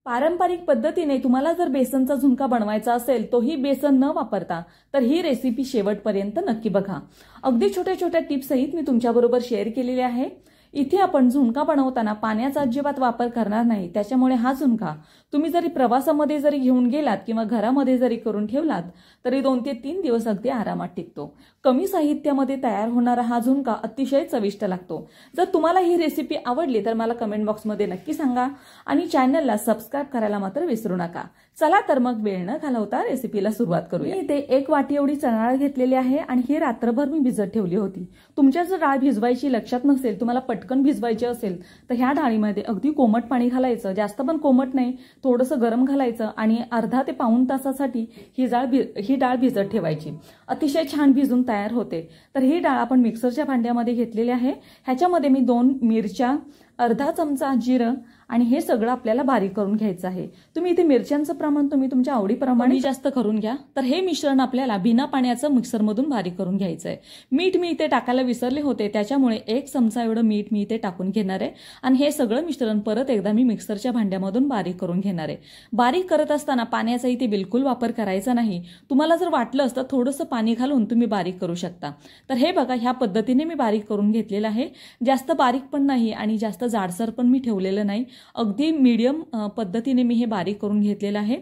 पारंपरिक पद्धतीने तुम्हाला जर बेसनचा झुणका बनवायचा असेल तोही बेसन न वापरता तर ही रेसिपी शेवटपर्यंत नक्की बघा। अगदी छोट्या छोट्या टिप्स सहित मी तुमच्याबरोबर शेअर केलेली आहे। इथे आपण झुणका बनवताना पाण्याचा अजिबात वापर करणार नाही, त्याच्यामुळे हा झुणका तुम्ही जरी प्रवासामध्ये जरी घेऊन गेलात किंवा घरामध्ये जरी करून ठेवलात तरी 2 ते 3 दिवस अगदी आरामात टिकतो। कमी साहित्यामध्ये तयार होणारा हा झुणका अतिशय चविष्ट लागतो। जर तुम्हाला ही रेसिपी आवडली तर मला कमेंट बॉक्समध्ये नक्की सांगा आणि चॅनलला सबस्क्राइब करायला मात्र विसरू नका। चला तर मग वेळ न घालवता रेसिपीला सुरुवात करूया। इथे 1 वाटी एवढी चणा डाळ घेतलेली आहे आणि ही रात्रभर मी भिजत ठेवली होती। तुमच्या जर डाळ भिजवायची लक्षात नसेल, तुम्हाला पटकन भिजवायची असेल तर ह्या डाळीमध्ये अगदी कोमट पाणी घालायचं, जास्त पण कोमट नाही, थोडंसं गरम घालायचं आणि अर्धा ते पाऊण तासासाठी ही डाळ भिजत ठेवायची। अतिशय छान भिजून तयार होते। तर ही डाळ आपण मिक्सरच्या भांड्यामध्ये घेतलेली आहे। ह्याच्यामध्ये मी 2 मिरच्या, अर्धा चमचा जिरं आणि हे सगळं आपल्याला बारीक करून घ्यायचं आहे। तुम्ही इथे मिरच्यांचं प्रमाण तुम्ही तुमच्या आवडीप्रमाणे जास्त करून घ्या। तर हे मिश्रण आपल्याला बिना पाण्याचं मिक्सरमधून बारीक करून घ्यायचं आहे। मीठ मी इथे टाकायला विसरले होते, त्याच्यामुळे 1 चमचा एवढं मीठ मी इथे टाकून घेणार आहे आणि हे सगळं मिश्रण परत एकदा मी मिक्सरच्या भांड्यामधून बारीक करून घेणार आहे। बारीक करत असताना पाण्याचा इथे बिलकुल वापर करायचा नाही। तुम्हाला जर वाटलं तर थोडंसं पाणी घालून तुम्ही बारीक करू शकता। तर हे बघा, ह्या पद्धतीने मी बारीक करून घेतलेलं आहे। जास्त बारीक पण नाही आणि जास्त जाडसर पण मी ठेवलेलं नाही, अगदी मीडियम पद्धतीने मी हे बारीक करून घेतलेलं आहे।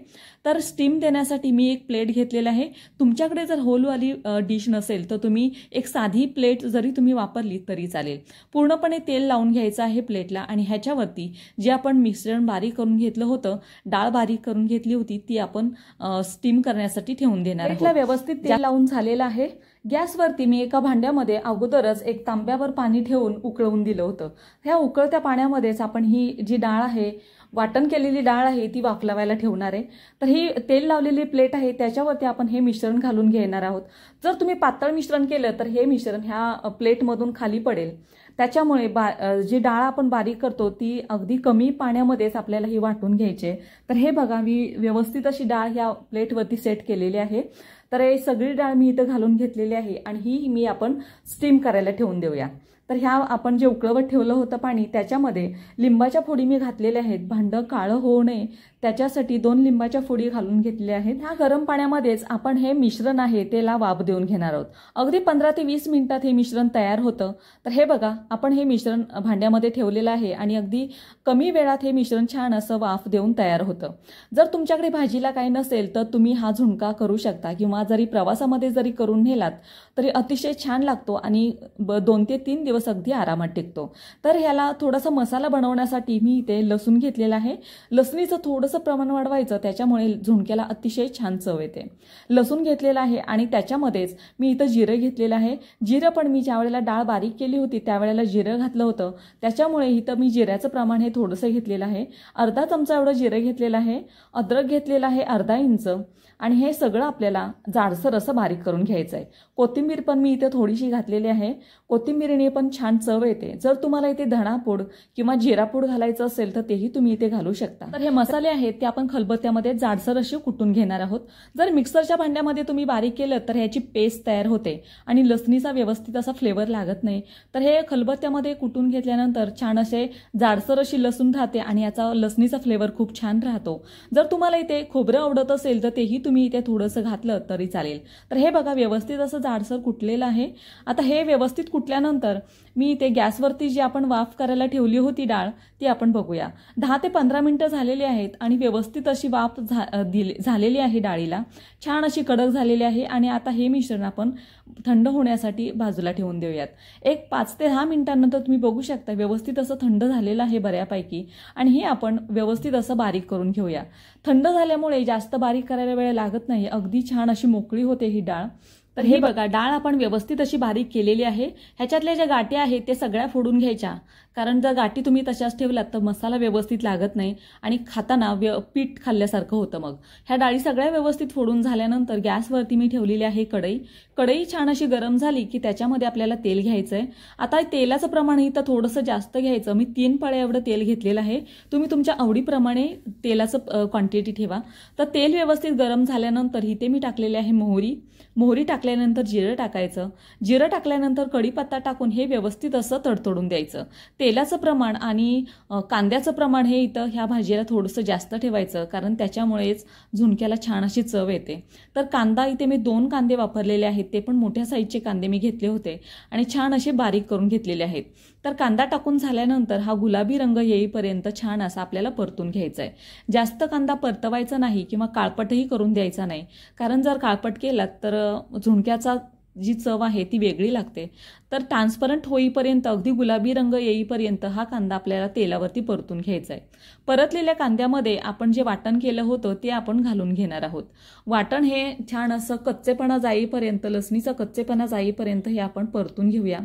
तर स्टीम देण्यासाठी मी एक प्लेट घेतलेला आहे। तुमच्याकडे जर होलवाली डिश नसेल तर तुम्ही एक साधी प्लेट जरी तुम्ही वापरली तरी चालेल। पूर्णपणे तेल लावून घ्यायचं आहे प्लेटला आणि ह्याच्यावरती जे आपण मिश्रण बारीक करून घेतलं होतं, डाळ बारीक करून घेतली होती, ती आपण स्टीम करण्यासाठी ठेवून देणार आहोत। प्लेटला व्यवस्थित तेल लावून झालेलं आहे। गॅसवरती मी एका भांड्यामध्ये अगोदरच एक तांब्यावर पाणी ठेवून उकळवून दिलं होतं। ह्या उकळत्या पाण्यामध्येच आपण ही जी डाळ आहे, वाटण केलेली डाळ आहे, ती वाफलावायला ठेवणार आहे। तर ही तेल लावलेली प्लेट आहे, त्याच्यावरती आपण हे मिश्रण घालून घेणार आहोत। जर तुम्ही पातळ मिश्रण केलं तर हे मिश्रण ह्या प्लेटमधून खाली पडेल, त्याच्यामुळे जी डाळ आपण बारीक करतो ती अगदी कमी पाण्यामध्येच आपल्याला ही वाटून घ्यायची। तर हे बघा, मी व्यवस्थित अशी डाळ ह्या प्लेटवरती सेट केलेली आहे। तर हे सगळी डाळ मी इथं घालून घेतलेली आहे आणि ही आपण स्टीम करायला ठेवून देऊया। तर ह्या आपण जे उकळवत ठेवलं होतं पाणी, त्याच्यामध्ये लिंबाच्या फोडी मी घातलेल्या आहेत। भांडं काळं होऊ नये त्याच्यासाठी 2 लिंबाच्या फोडी घालून घेतलेल्या आहेत। ह्या गरम पाण्यामध्येच आपण हे मिश्रण आहे त्याला वाफ देऊन घेणार आहोत। अगदी 15 ते 20 मिनिटात हे मिश्रण तयार होतं। तर हे बघा, आपण हे मिश्रण भांड्यामध्ये ठेवलेलं आहे आणि अगदी कमी वेळात हे मिश्रण छान असं वाफ देऊन तयार होतं। जर तुमच्याकडे भाजीला काही नसेल तर तुम्ही हा झुणका करू शकता किंवा जरी प्रवासामध्ये जरी करून नेलात तरी अतिशय छान लागतो आणि 2 ते 3 दिवस अगदी आरामात टिकतो। तर ह्याला थोडासा मसाला बनवण्यासाठी मी इथे लसूण घेतलेला आहे। लसणीचं थोडंसं प्रमाण वाढवायचं, त्याच्यामुळे झुणक्याला अतिशय छान चव येते। लसूण घेतलेला आहे आणि त्याच्यामध्येच मी इथं जिरं घेतलेलं आहे। जिरं पण मी ज्या वेळेला डाळ बारीक केली होती त्यावेळेला जिरं घातलं होतं, त्याच्यामुळे इथं मी जिऱ्याचं प्रमाण हे थोडंसं घेतलेलं आहे। अर्धा चमचा एवढं जिरं घेतलेलं आहे। अद्रक घेतलेलं आहे अर्धा इंच आणि हे सगळं आपल्याला जाडसर असं बारीक करून घ्यायचं आहे। कोथिंबीर पण मी इथे थोडीशी घातलेली आहे। कोथिंबीरीने पण छान चव येते। जर तुम्हाला इथे धणापूड किंवा जिरापूड घालायचं असेल तर तेही तुम्ही इथे घालू शकता। तर हे मसाले आहेत ते आपण खलबत्त्यामध्ये जाडसर असे कुटून घेणार आहोत। जर मिक्सरच्या भांड्यामध्ये तुम्ही बारीक केलं तर ह्याची पेस्ट तयार होते आणि लसणीचा व्यवस्थित असा फ्लेवर लागत नाही। तर हे खलबत्त्यामध्ये कुटून घेतल्यानंतर छान असे जाडसर अशी लसूण राहते आणि याचा लसणीचा फ्लेवर खूप छान राहतो। जर तुम्हाला इथे खोबरं आवडत असेल तर तेही तुम्ही इथे थोडंसं घातलं तरी चालेल। तर हे बघा, व्यवस्थित असं जाडसर कुटलेलं आहे। आता हे व्यवस्थित कुटल्यानंतर मी इथे गॅसवरती जी आपण वाफ करायला ठेवली होती डाळ ती आपण बघूया। 10 ते 15 मिनिटं झालेली आहेत आणि व्यवस्थित अशी वाफ झालेली आहे डाळीला, छान अशी कडक झालेली आहे। आणि आता हे मिश्रण आपण थंड होण्यासाठी बाजूला ठेवून देऊयात। एक 5 ते 10 मिनिटांनंतर तुम्ही बघू शकता व्यवस्थित असं थंड झालेलं आहे बऱ्यापैकी आणि हे आपण व्यवस्थित असं बारीक करून घेऊया। थंड झाल्यामुळे जास्त बारीक करायला वेळ लागत नाही, अगदी छान अशी मोकळी होते ही डाळ। तर हे बघा, डाळ आपण व्यवस्थित अशी बारीक केलेली आहे। ह्याच्यातल्या ज्या गाठी आहेत ते सगळ्या फोडून घ्यायच्या, कारण जर गाठी तुम्ही तशाच ठेवलात तर मसाला व्यवस्थित लागत नाही आणि खाताना पीठ खाल्ल्यासारखं होतं। मग ह्या डाळी सगळ्या व्यवस्थित फोडून झाल्यानंतर गॅसवरती मी ठेवलेली आहे कढई। कढई छान अशी गरम झाली की त्याच्यामध्ये आपल्याला तेल घ्यायचंय। आता तेलाचं प्रमाण इथं थोडंसं जास्त घ्यायचं। मी 3 पळ्या एवढं तेल घेतलेलं आहे। तुम्ही तुमच्या आवडीप्रमाणे तेलाचं क्वांटिटी ठेवा। तर तेल व्यवस्थित गरम झाल्यानंतर इथे मी टाकलेली आहे मोहरी। मोहरी टाकल्यानंतर जिरं टाकायचं. जिरं टाकल्यानंतर कढीपत्ता टाकून हे व्यवस्थित असं तडतडून द्यायचं. तेलाचं प्रमाण आणि कांद्याचं प्रमाण हे इथं ह्या भाजीला थोडंसं जास्त ठेवायचं, कारण त्याच्यामुळेच झुणक्याला छान अशी चव येते. तर कांदा इथे मी 2 कांदे वापरलेले आहेत, ते पण मोठ्या साईजचे कांदे मी घेतले होते आणि छान असे बारीक करून घेतलेले आहेत. तर कांदा टाकून झाल्यानंतर हा गुलाबी रंग येईपर्यंत छान असा आपल्याला परतून घ्यायचा आहे. जास्त कांदा परतवायचा नाही किंवा काळपटही करून द्यायचा नाही, कारण जर काळपट केलात तर झुणक्याचा जी चव आहे ती वेगळी लागते. तर ट्रान्सपरंट होईपर्यंत, अगदी गुलाबी रंग येईपर्यंत हा कांदा आपल्याला तेलावरती परतून घ्यायचा आहे. परतलेल्या कांद्यामध्ये आपण जे वाटण केलं होतं ते आपण घालून घेणार आहोत. वाटण हे छान असं कच्चेपणा जाईपर्यंत, लसणीचा कच्चेपणा जाईपर्यंत हे आपण परतून घेऊया.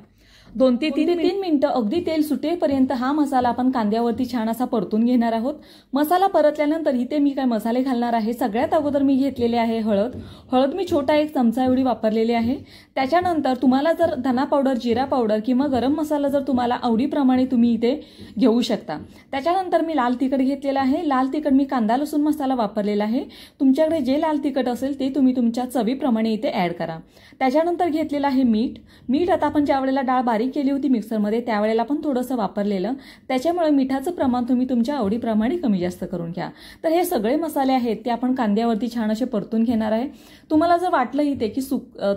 2 ते 3 मिनिटं अगदी तेल सुटेपर्यंत हा मसाला आपण कांद्यावरती छान असा परतून घेणार आहोत. मसाला परतल्यानंतर इथे मी काय मसाले घालणार आहे. सगळ्यात अगोदर मी घेतलेले आहे हळद मी छोटा 1 चमचा एवढी वापरलेली आहे. त्याच्यानंतर तुम्हाला जर धना पावडर, जिरा पावडर किंवा गरम मसाला जर तुम्हाला आवडीप्रमाणे तुम्ही इथे घेऊ शकता. त्याच्यानंतर मी लाल तिखट घेतलेलं आहे. लाल तिखट मी कांदा लसूण मसाला वापरलेला आहे. तुमच्याकडे जे लाल तिखट असेल ते तुम्ही तुमच्या चवीप्रमाणे इथे ऍड करा. त्याच्यानंतर घेतलेलं आहे मीठ आता आपण ज्या वेळेला डाळ बारीक केली होती मिक्सरमध्ये त्यावेळेला पण थोडंसं वापरलेलं, त्याच्यामुळे मिठाचं प्रमाण तुम्ही तुमच्या आवडीप्रमाणे कमी जास्त करून घ्या. तर हे सगळे मसाले आहेत ते आपण कांद्यावरती छान असे परतून घेणार आहे. तुम्हाला जर वाटलं इथे की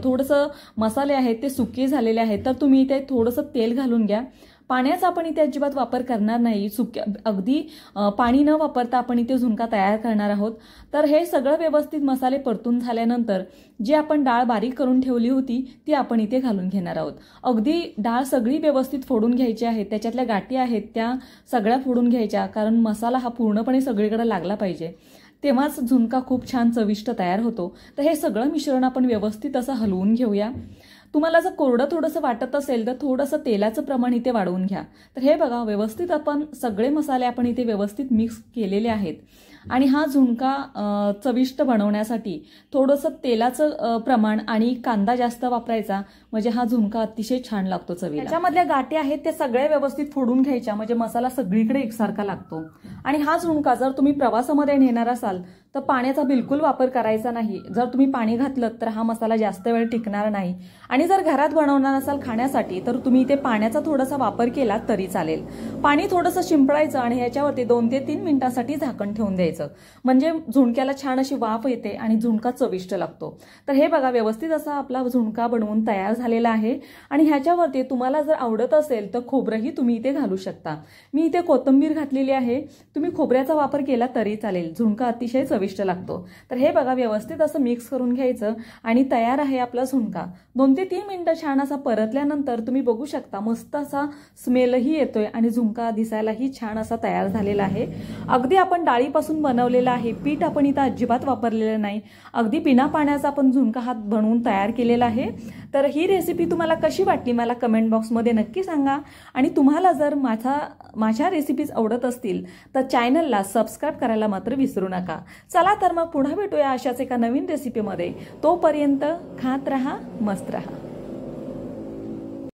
थोडंसं मसाले आहेत ते सुके झालेले आहेत तर तुम्ही इथे थोडंसं तेल घालून घ्या. पाण्याचा आपण इथे अजिबात वापर करणार नाही. अगदी पाणी न वापरता आपण इथे झुणका तयार करणार आहोत. तर हे सगळं व्यवस्थित मसाले परतून झाल्यानंतर जी आपण डाळ बारीक करून ठेवली होती ती आपण इथे घालून घेणार आहोत. अगदी डाळ सगळी व्यवस्थित फोडून घ्यायची आहे. त्याच्यातल्या गाठी आहेत त्या सगळ्या फोडून घ्यायच्या, कारण मसाला हा पूर्णपणे सगळीकडे लागला पाहिजे, तेव्हाच झुणका खूप छान चविष्ट तयार होतो. तर हे सगळं मिश्रण आपण व्यवस्थित असं हलवून घेऊया. तुम्हाला जर कोरडं थोडंसं वाटत असेल तर थोडंसं तेलाचं प्रमाण इथे वाढवून घ्या. तर हे बघा, व्यवस्थित आपण सगळे मसाले आपण इथे व्यवस्थित मिक्स केलेले आहेत. आणि हा झुणका चविष्ट बनवण्यासाठी थोडंसं तेलाचं प्रमाण आणि कांदा जास्त वापरायचा, म्हणजे हा झुणका अतिशय छान लागतो चवीला. त्याच्यामधल्या गाठी आहेत ते सगळे व्यवस्थित फोडून घ्यायच्या, म्हणजे मसाला सगळीकडे एकसारखा लागतो. आणि हा झुणका जर तुम्ही प्रवासामध्ये नेणार असाल तर पाण्याचा बिलकुल वापर करायचा नाही. जर तुम्ही पाणी घातलं तर हा मसाला जास्त वेळ टिकणार नाही. आणि जर घरात बनवणार असाल खाण्यासाठी तर तुम्ही इथे पाण्याचा थोडासा वापर केला तरी चालेल. पाणी थोडंसं शिंपडायचं आणि ह्याच्यावरती 2 ते 3 मिनिटांसाठी झाकण ठेवून द्यायचं, म्हणजे झुणक्याला छान अशी वाफ येते आणि झुणका चविष्ट लागतो. तर हे बघा, व्यवस्थित असा आपला झुणका बनवून तयार झालेला आहे. आणि ह्याच्यावरती तुम्हाला जर आवडत असेल तर खोबरंही तुम्ही इथे घालू शकता. मी इथे कोथिंबीर घातलेली आहे, तुम्ही खोबऱ्याचा वापर केला तरी चालेल. झुणका अतिशय चविष्ट लागतो. तर हे बघा, व्यवस्थित असं मिक्स करून घ्यायचं आणि तयार आहे आपला झुणका. 2 ते 3 मिनिटं छान असा परतल्यानंतर तुम्ही बघू शकता मस्त असा स्मेलही येतोय आणि झुणका दिसायलाही छान असा तयार झालेला आहे. अगदी आपण डाळीपासून बनवलेला आहे, पीठ आपण इथं अजिबात वापरलेलं नाही. अगदी बिना पाण्याचा आपण झुणका हा बनवून तयार केलेला आहे. तर ही रेसिपी तुम्हाला कशी वाटली मला कमेंट बॉक्समध्ये नक्की सांगा. आणि तुम्हाला जर माझ्या रेसिपीज आवडत असतील तर चॅनलला सबस्क्राईब करायला मात्र विसरू नका. चला तर मग पुन्हा भेटूया अशाच एका नवीन रेसिपीमध्ये. तोपर्यंत खात रहा, मस्त रहा.